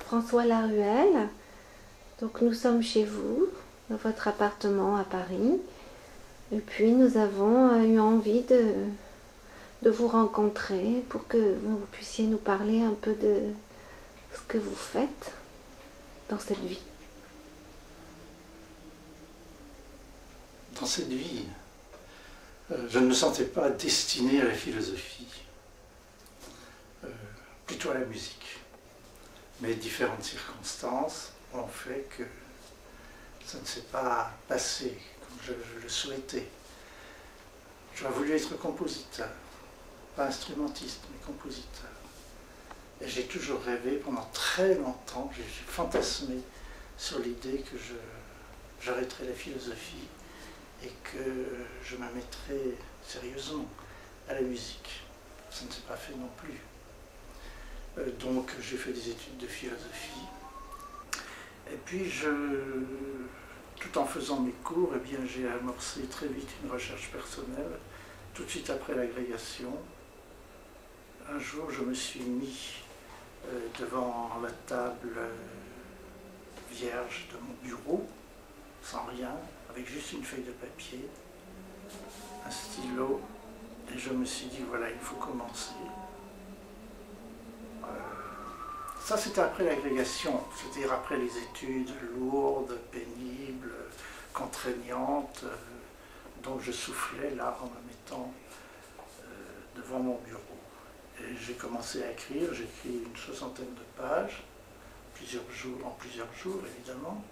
François Laruelle. Donc nous sommes chez vous, dans votre appartement à Paris. Et puis nous avons eu envie de vous rencontrer pour que vous puissiez nous parler un peu de ce que vous faites dans cette vie. Dans cette vie, je ne me sentais pas destiné à la philosophie, plutôt à la musique. Mais différentes circonstances ont fait que ça ne s'est pas passé comme je le souhaitais. J'aurais voulu être compositeur, pas instrumentiste, mais compositeur. Et j'ai toujours rêvé, pendant très longtemps, j'ai fantasmé sur l'idée que j'arrêterais la philosophie et que je me mettrais sérieusement à la musique. Ça ne s'est pas fait non plus. Donc j'ai fait des études de philosophie. Et puis, tout en faisant mes cours, eh bien, j'ai amorcé très vite une recherche personnelle. Tout de suite après l'agrégation, un jour, je me suis mis devant la table vierge de mon bureau, sans rien, avec juste une feuille de papier, un stylo, et je me suis dit, voilà, il faut commencer. Ça, c'était après l'agrégation, c'est-à-dire après les études lourdes, pénibles, contraignantes, dont je soufflais là en me mettant devant mon bureau. Et j'ai commencé à écrire, j'ai écrit une 60aine de pages, en plusieurs jours évidemment,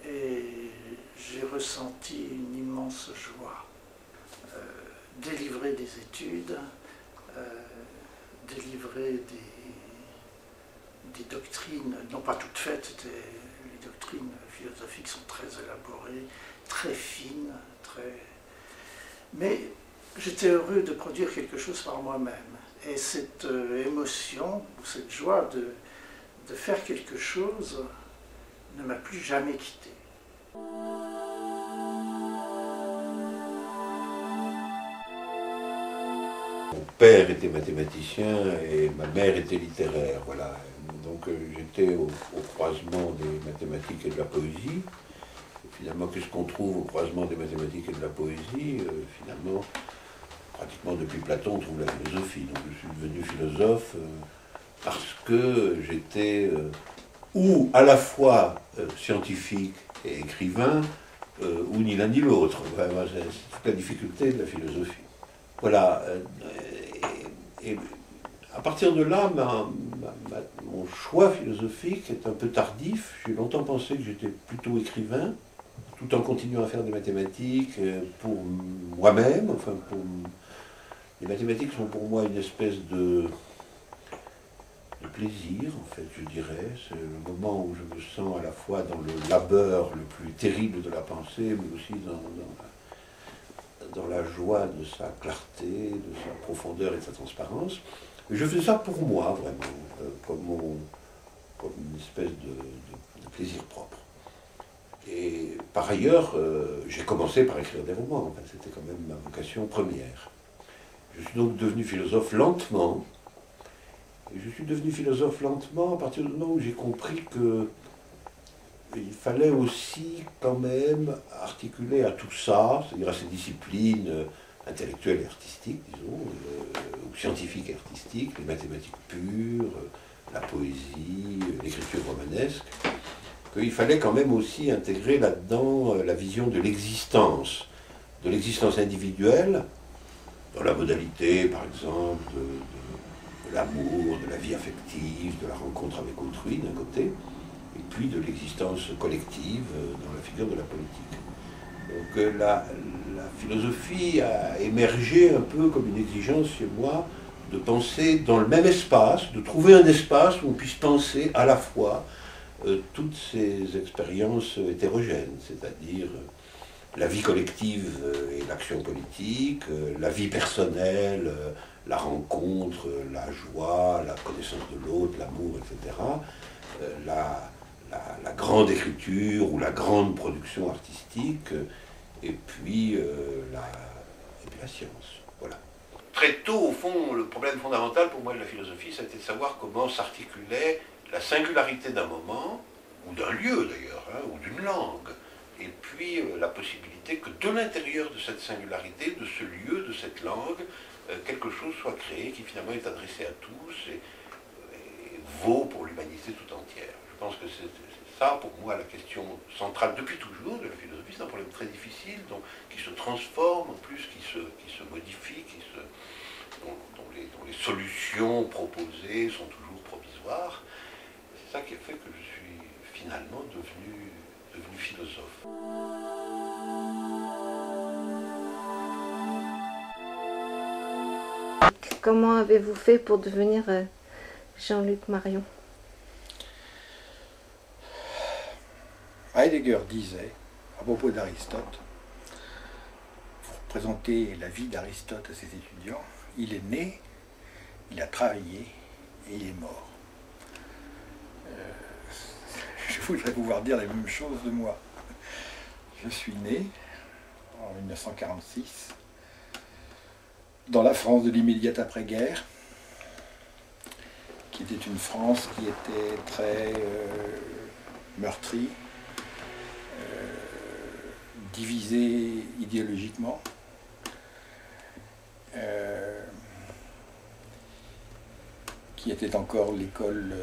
et j'ai ressenti une immense joie. Délivrer des études, délivrer des doctrines, non pas toutes faites, les doctrines philosophiques sont très élaborées, très fines, mais j'étais heureux de produire quelque chose par moi-même. Et cette émotion, ou cette joie de faire quelque chose ne m'a plus jamais quitté. Mon père était mathématicien et ma mère était littéraire, voilà. Donc j'étais au croisement des mathématiques et de la poésie. Et finalement, qu'est-ce qu'on trouve au croisement des mathématiques et de la poésie? Finalement, pratiquement depuis Platon, on trouve la philosophie. Donc je suis devenu philosophe parce que j'étais ou à la fois scientifique et écrivain, ou ni l'un ni l'autre. C'est toute la difficulté de la philosophie. Voilà. Et à partir de là, mon choix philosophique est un peu tardif. J'ai longtemps pensé que j'étais plutôt écrivain, tout en continuant à faire des mathématiques pour moi-même. Les mathématiques sont pour moi une espèce de plaisir, en fait, je dirais. C'est le moment où je me sens à la fois dans le labeur le plus terrible de la pensée, mais aussi dans la joie de sa clarté, de sa profondeur et de sa transparence. Et je fais ça pour moi, vraiment, comme une espèce de plaisir propre. Et par ailleurs, j'ai commencé par écrire des romans, enfin, c'était quand même ma vocation première. Je suis donc devenu philosophe lentement, et je suis devenu philosophe lentement à partir du moment où j'ai compris qu'il fallait aussi quand même articuler à tout ça, c'est-à-dire à ces disciplines intellectuelles et artistiques, disons, ou scientifiques et artistiques, les mathématiques pures, la poésie, l'écriture romanesque, qu'il fallait quand même aussi intégrer là-dedans la vision de l'existence individuelle, dans la modalité, par exemple, de l'amour, de la vie affective, de la rencontre avec autrui, d'un côté, et puis de l'existence collective dans la figure de la politique. Donc la philosophie a émergé un peu comme une exigence chez moi de penser dans le même espace, de trouver un espace où on puisse penser à la fois toutes ces expériences hétérogènes, c'est-à-dire la vie collective et l'action politique, la vie personnelle, la rencontre, la joie, la connaissance de l'autre, l'amour, etc., la grande écriture ou la grande production artistique, et puis la science. Voilà. Très tôt, au fond, le problème fondamental pour moi de la philosophie, c'était de savoir comment s'articulait la singularité d'un moment, ou d'un lieu d'ailleurs, hein, ou d'une langue, et puis la possibilité que de l'intérieur de cette singularité, de ce lieu, de cette langue, quelque chose soit créé qui finalement est adressé à tous et vaut pour l'humanité tout entière. Je pense que c'est ça pour moi la question centrale depuis toujours de la philosophie. C'est un problème très difficile, donc, qui se transforme en plus, qui se modifie, dont les solutions proposées sont toujours provisoires. C'est ça qui a fait que je suis finalement devenu philosophe. Comment avez-vous fait pour devenir Jean-Luc Marion? Heidegger disait, à propos d'Aristote, pour présenter la vie d'Aristote à ses étudiants, il est né, il a travaillé et il est mort. Je voudrais pouvoir dire la même chose de moi. Je suis né en 1946 dans la France de l'immédiate après-guerre, qui était une France qui était très meurtrie, divisée idéologiquement, qui était encore l'école,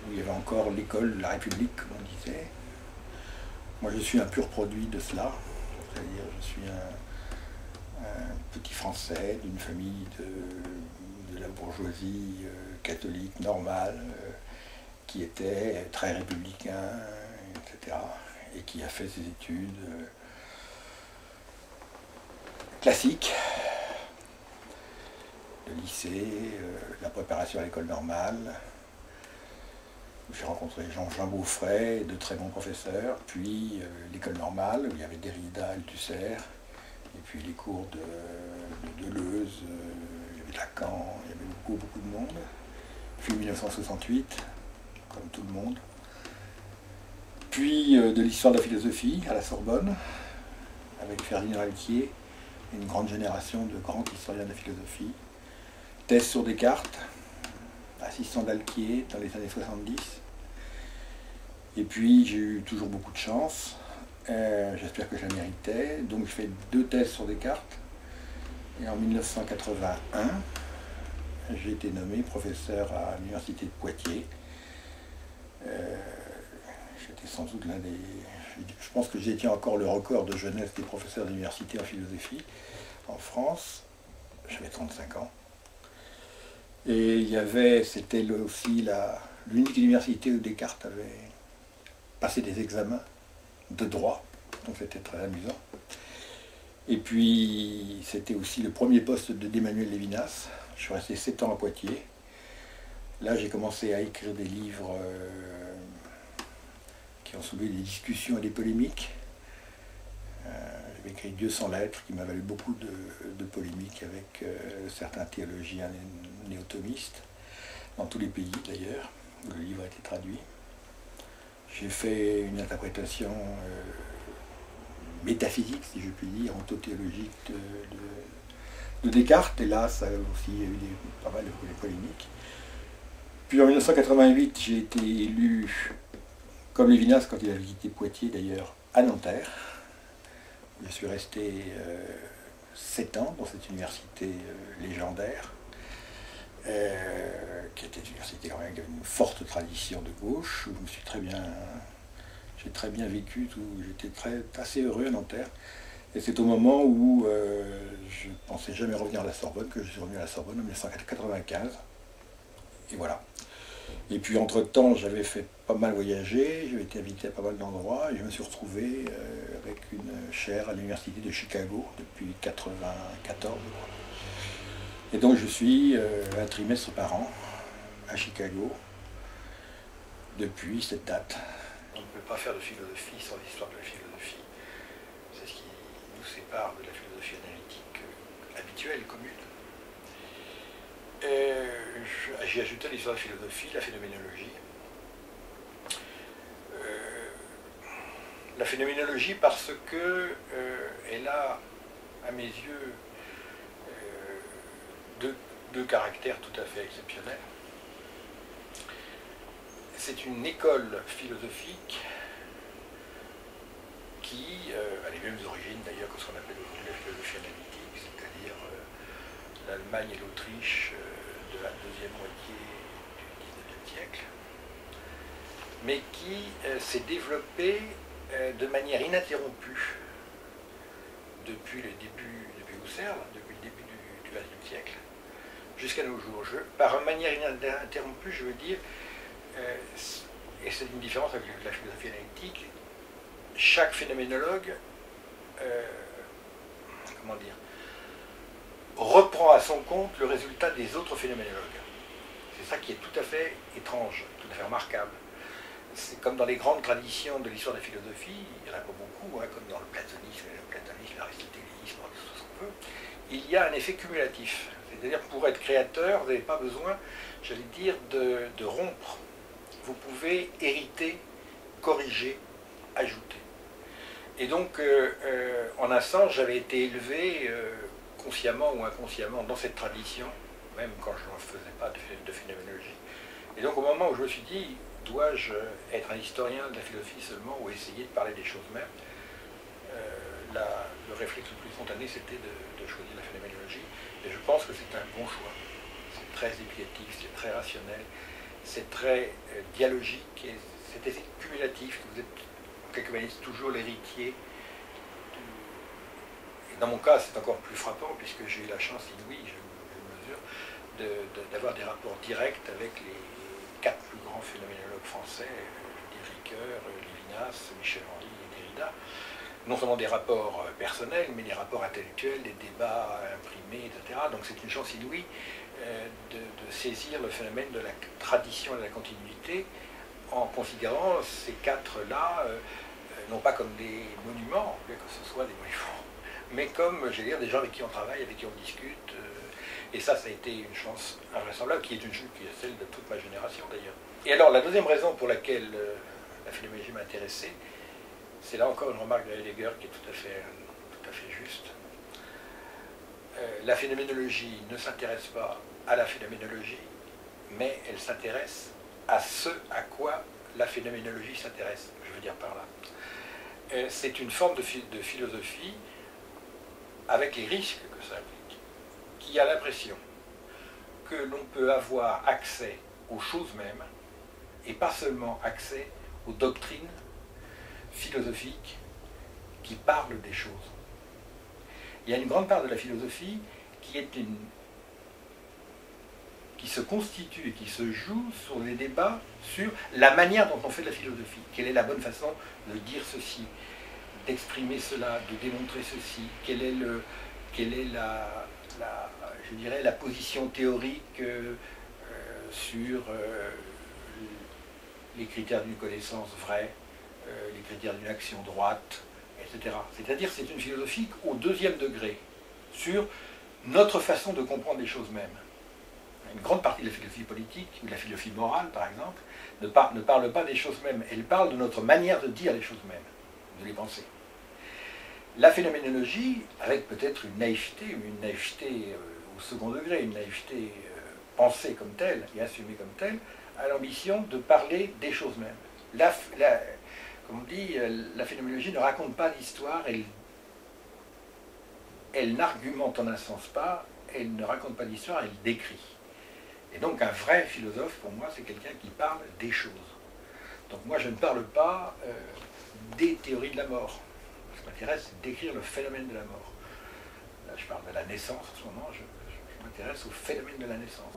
où il y avait encore l'école de la République, comme on disait. Moi, je suis un pur produit de cela, c'est-à-dire je suis un petit Français d'une famille de la bourgeoisie catholique normale, qui était très républicain, etc., et qui a fait ses études classiques, le lycée, la préparation à l'école normale. J'ai rencontré Jean Beaufray, de très bons professeurs, puis l'école normale, où il y avait Derrida, Althusser, et puis les cours de Deleuze, il y avait Lacan, il y avait beaucoup de monde. Puis 1968, comme tout le monde. Puis de l'histoire de la philosophie à la Sorbonne, avec Ferdinand Alquier, une grande génération de grands historiens de la philosophie. Thèse sur Descartes, assistant d'Alquier dans les années 70. Et puis j'ai eu toujours beaucoup de chance, j'espère que je la méritais, donc je fais 2 thèses sur Descartes. Et en 1981, j'ai été nommé professeur à l'université de Poitiers. J'étais sans doute l'un des... Je pense que j'ai encore le record de jeunesse des professeurs d'université en philosophie en France. J'avais 35 ans. Et il y avait, c'était aussi l'unique université où Descartes avait passé des examens de droit, donc c'était très amusant. Et puis c'était aussi le premier poste d'Emmanuel Lévinas. Je suis resté 7 ans à Poitiers. Là j'ai commencé à écrire des livres qui ont soulevé des discussions et des polémiques. J'avais écrit 200 lettres qui m'a valu beaucoup de polémiques avec certains théologiens néo-thomistes, dans tous les pays d'ailleurs, où le livre a été traduit. J'ai fait une interprétation métaphysique, si je puis dire, ontothéologique de Descartes, et là ça a aussi eu pas mal de polémiques. Puis en 1988, j'ai été élu, comme Lévinas quand il avait quitté Poitiers d'ailleurs, à Nanterre. Je suis resté 7 ans dans cette université légendaire, qui était une université quand même qui avait une forte tradition de gauche, où j'ai très bien vécu, j'étais assez heureux à Nanterre. Et c'est au moment où je ne pensais jamais revenir à la Sorbonne que je suis revenu à la Sorbonne en 1995. Et voilà. Et puis entre-temps, j'avais fait pas mal voyager, j'avais été invité à pas mal d'endroits, et je me suis retrouvé avec une chaire à l'université de Chicago depuis 1994. Et donc je suis un trimestre par an à Chicago depuis cette date. On ne peut pas faire de philosophie sans l'histoire de la philosophie. C'est ce qui nous sépare de la philosophie analytique habituelle, commune. J'ai ajouté à l'histoire de la philosophie la phénoménologie. La phénoménologie parce que elle a, à mes yeux, deux caractères tout à fait exceptionnels. c'est une école philosophique qui a les mêmes origines d'ailleurs que ce qu'on appelle aujourd'hui la philosophie analytique, c'est-à-dire l'Allemagne et l'Autriche de la deuxième moitié du XIXe siècle, mais qui s'est développée de manière ininterrompue depuis Husserl, depuis le début du XXe siècle, jusqu'à nos jours. Par manière ininterrompue, je veux dire, et c'est une différence avec la philosophie analytique, chaque phénoménologue reprend à son compte le résultat des autres phénoménologues. C'est ça qui est tout à fait étrange, tout à fait remarquable. C'est comme dans les grandes traditions de l'histoire de la philosophie, il n'y en a pas beaucoup, comme dans le platonisme, l'aristotélisme, tout ce qu'on veut, il y a un effet cumulatif. C'est-à-dire pour être créateur, vous n'avez pas besoin, j'allais dire, de rompre. Vous pouvez hériter, corriger, ajouter. Et donc, en un sens, j'avais été élevé consciemment ou inconsciemment dans cette tradition, même quand je ne faisais pas de phénoménologie. Et donc, au moment où je me suis dit, dois-je être un historien de la philosophie seulement ou essayer de parler des choses mêmes, le réflexe le plus spontané, c'était de choisir la phénoménologie. Et je pense que c'est un bon choix. C'est très éducatif, c'est très rationnel, c'est très dialogique, et cet effet cumulatif que vous êtes en quelque manière toujours l'héritier. Et dans mon cas, c'est encore plus frappant, puisque j'ai eu la chance inouïe, je mesure, d'avoir des rapports directs avec les 4 plus grands phénoménologues français, Ricoeur, Lévinas, Michel-Henry et Derrida. Non seulement des rapports personnels, mais des rapports intellectuels, des débats imprimés, etc. Donc c'est une chance inouïe de saisir le phénomène de la tradition et de la continuité en considérant ces 4-là, non pas comme des monuments, bien que ce soit des monuments, mais comme, je veux dire, des gens avec qui on travaille, avec qui on discute. Et ça a été une chance invraisemblable, qui est celle de toute ma génération d'ailleurs. Et alors, la deuxième raison pour laquelle la phénoménologie m'a intéressé, c'est là encore une remarque de Heidegger qui est tout à fait juste. La phénoménologie ne s'intéresse pas à la phénoménologie, mais elle s'intéresse à ce à quoi la phénoménologie s'intéresse, je veux dire par là. C'est une forme de philosophie avec les risques que ça implique, qui a l'impression que l'on peut avoir accès aux choses mêmes, et pas seulement accès aux doctrines philosophiques qui parlent des choses. Il y a une grande part de la philosophie qui se constitue et qui se joue sur les débats sur la manière dont on fait de la philosophie. Quelle est la bonne façon de dire ceci, d'exprimer cela, de démontrer ceci, quelle est je dirais, la position théorique sur les critères d'une connaissance vraie, les critères d'une action droite, etc. C'est-à-dire c'est une philosophie au 2e degré, sur notre façon de comprendre les choses mêmes. Une grande partie de la philosophie politique, ou de la philosophie morale par exemple, ne parle pas des choses mêmes, elle parle de notre manière de dire les choses mêmes, de les penser. La phénoménologie, avec peut-être une naïveté au 2e degré, une naïveté pensée comme telle et assumée comme telle, a l'ambition de parler des choses mêmes. Comme on dit, la phénoménologie ne raconte pas l'histoire, elle n'argumente en un sens pas, elle ne raconte pas l'histoire, elle décrit. Et donc un vrai philosophe, pour moi, c'est quelqu'un qui parle des choses. Donc moi, je ne parle pas des théories de la mort. Ce qui m'intéresse, c'est d'écrire le phénomène de la mort. Là, je parle de la naissance en ce moment, je m'intéresse au phénomène de la naissance.